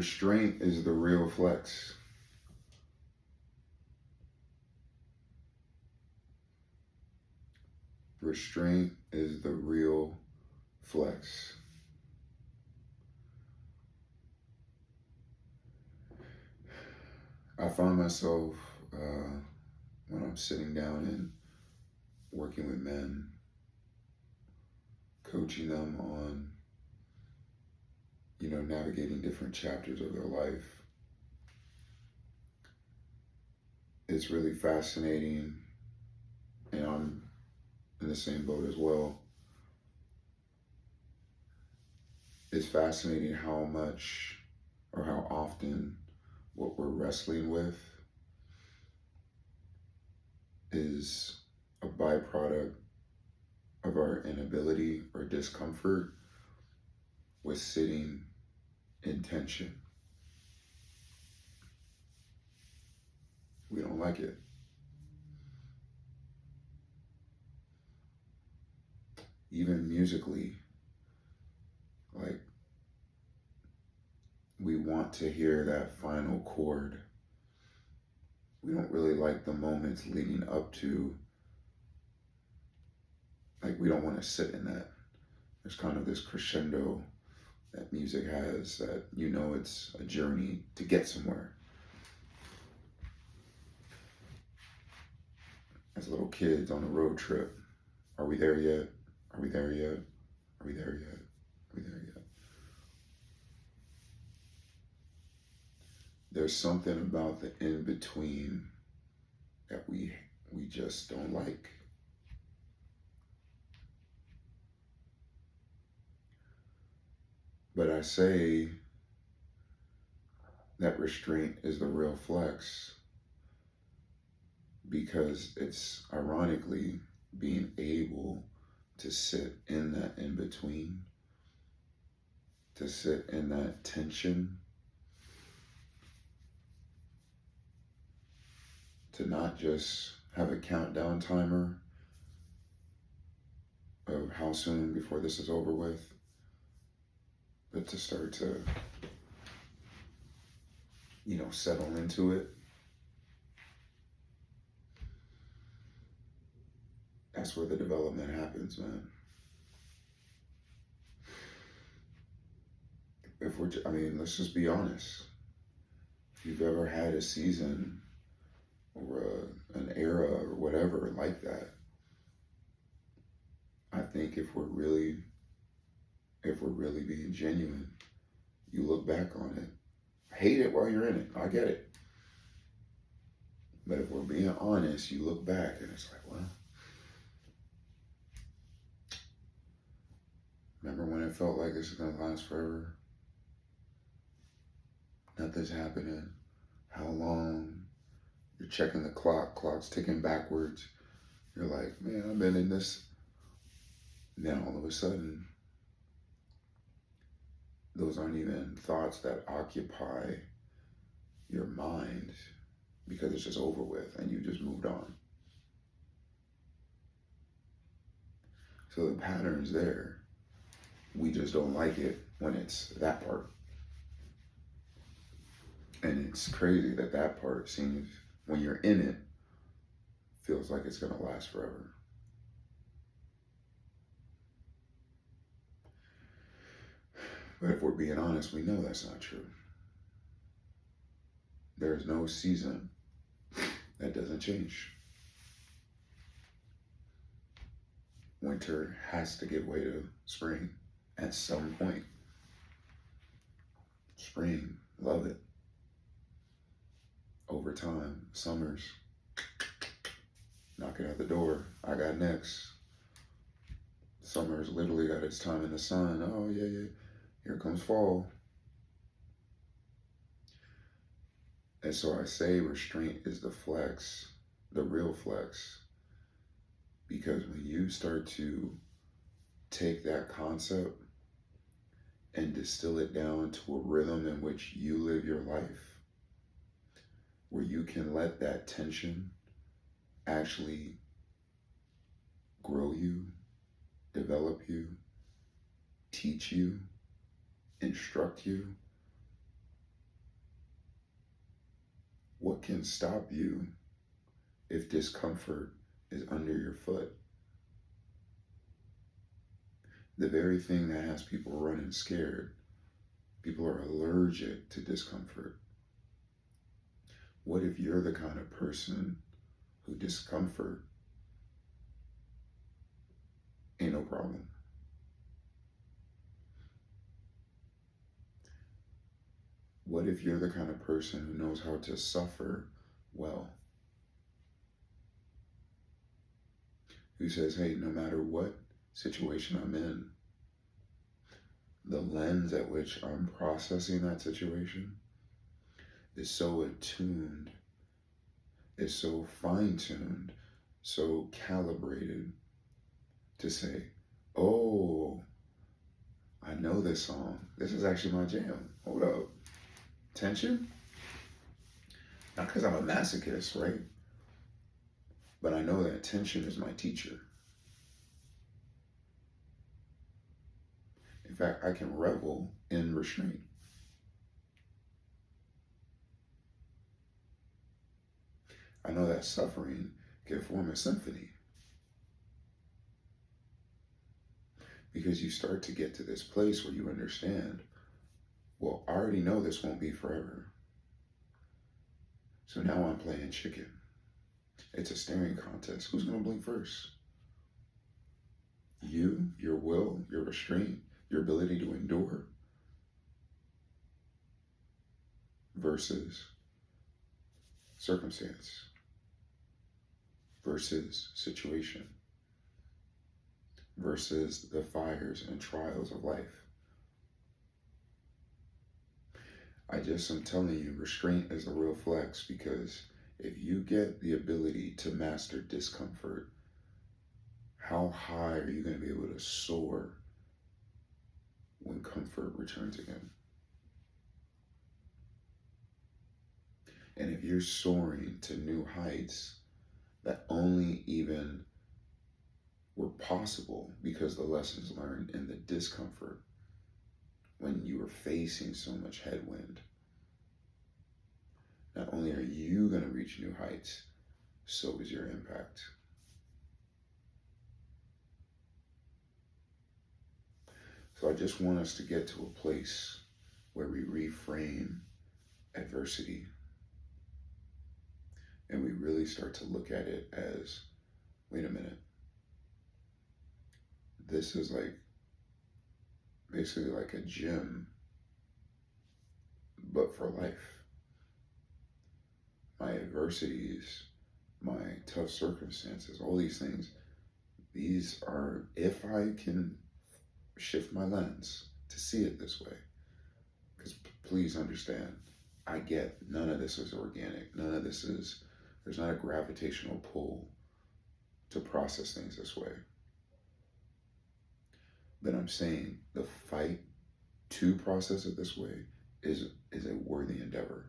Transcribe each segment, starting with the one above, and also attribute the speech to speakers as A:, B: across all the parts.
A: Restraint is the real flex. Restraint is the real flex. I find myself when I'm sitting down and working with men, coaching them on, navigating different chapters of their life. It's really fascinating, and I'm in the same boat as well. It's fascinating how much or how often what we're wrestling with is a byproduct of our inability or discomfort with sitting in tension. We don't like it. Even musically, like, we want to hear that final chord. We don't really like the moments leading up to, like, we don't want to sit in that. There's kind of this crescendo that music has that it's a journey to get somewhere. As little kids on a road trip, are we there yet? Are we there yet? Are we there yet? Are we there yet? There's something about the in-between that we just don't like. But I say that restraint is the real flex because it's ironically being able to sit in that in-between, to sit in that tension, to not just have a countdown timer of how soon before this is over with, but to start to, settle into it. That's where the development happens, man. Let's just be honest. If you've ever had a season or an era or whatever like that, I think if we're really being genuine, you look back on it. Hate it while you're in it. I get it. But if we're being honest, you look back and it's like, well, remember when it felt like this is going to last forever? Nothing's happening. How long? You're checking the clock's ticking backwards. You're like, man, I've been in this. And then all of a sudden, those aren't even thoughts that occupy your mind because it's just over with and you just moved on. So the pattern's there. We just don't like it when it's that part. And it's crazy that part seems, when you're in it, feels like it's going to last forever. But if we're being honest, we know that's not true. There's no season that doesn't change. Winter has to give way to spring at some point. Spring, love it. Over time, summers, knocking at the door. I got next. Summer's literally got its time in the sun. Oh, yeah. Here comes fall. And so I say restraint is the flex, the real flex. Because when you start to take that concept and distill it down to a rhythm in which you live your life, where you can let that tension actually grow you, develop you, teach you, instruct you, What can stop you if discomfort is under your foot? The very thing that has people running scared. People are allergic to discomfort. What if you're the kind of person who discomfort ain't no problem? What if you're the kind of person who knows how to suffer well? Who says, hey, no matter what situation I'm in, the lens at which I'm processing that situation is so attuned, is so fine-tuned, so calibrated to say, oh, I know this song. This is actually my jam. Hold up. Tension? Not because I'm a masochist, right? But I know that tension is my teacher. In fact, I can revel in restraint. I know that suffering can form a symphony. Because you start to get to this place where you understand, well, I already know this won't be forever. So now I'm playing chicken. It's a staring contest. Who's going to blink first? You, your will, your restraint, your ability to endure, versus circumstance, versus situation, versus the fires and trials of life. I'm telling you, restraint is the real flex, because if you get the ability to master discomfort, how high are you going to be able to soar when comfort returns again? And if you're soaring to new heights that only even were possible because the lessons learned in the discomfort when you were facing so much headwind, not only are you going to reach new heights, so is your impact. So I just want us to get to a place where we reframe adversity and we really start to look at it as, wait a minute, this is like basically like a gym, but for life. My adversities, my tough circumstances, all these things, these are, if I can shift my lens to see it this way, because please understand, I get none of this is organic. None of this is, there's not a gravitational pull to process things this way. But I'm saying the fight to process it this way is a worthy endeavor.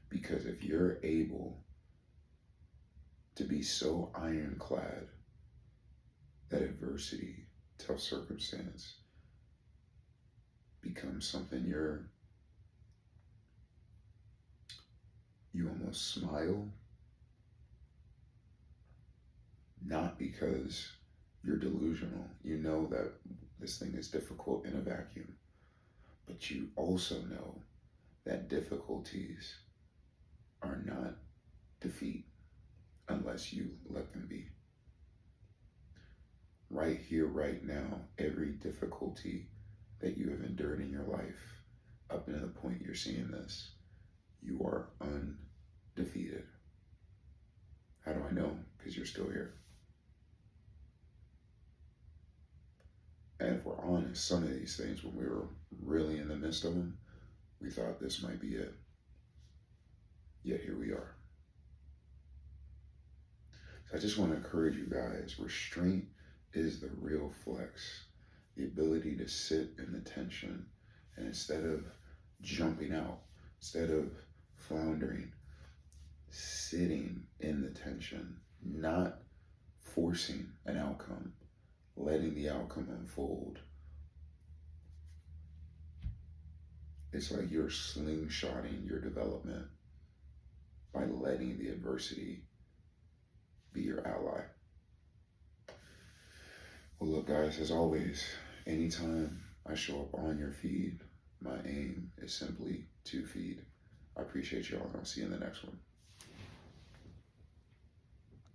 A: Because if you're able to be so ironclad that adversity, tough circumstance becomes something you almost smile, not because you're delusional. You know that this thing is difficult in a vacuum, but you also know that difficulties are not defeat unless you let them be. Right here, right now, every difficulty that you have endured in your life, up to the point you're seeing this, you are undefeated. How do I know? Because you're still here. And if we're honest, some of these things, when we were really in the midst of them, we thought this might be it. Yet here we are. So I just want to encourage you guys, restraint is the real flex. The ability to sit in the tension, and instead of jumping out, instead of floundering, sitting in the tension, not forcing an outcome, letting the outcome unfold. It's like you're slingshotting your development by letting the adversity be your ally. Well, look, guys, as always, anytime I show up on your feed, my aim is simply to feed. I appreciate y'all, and I'll see you in the next one.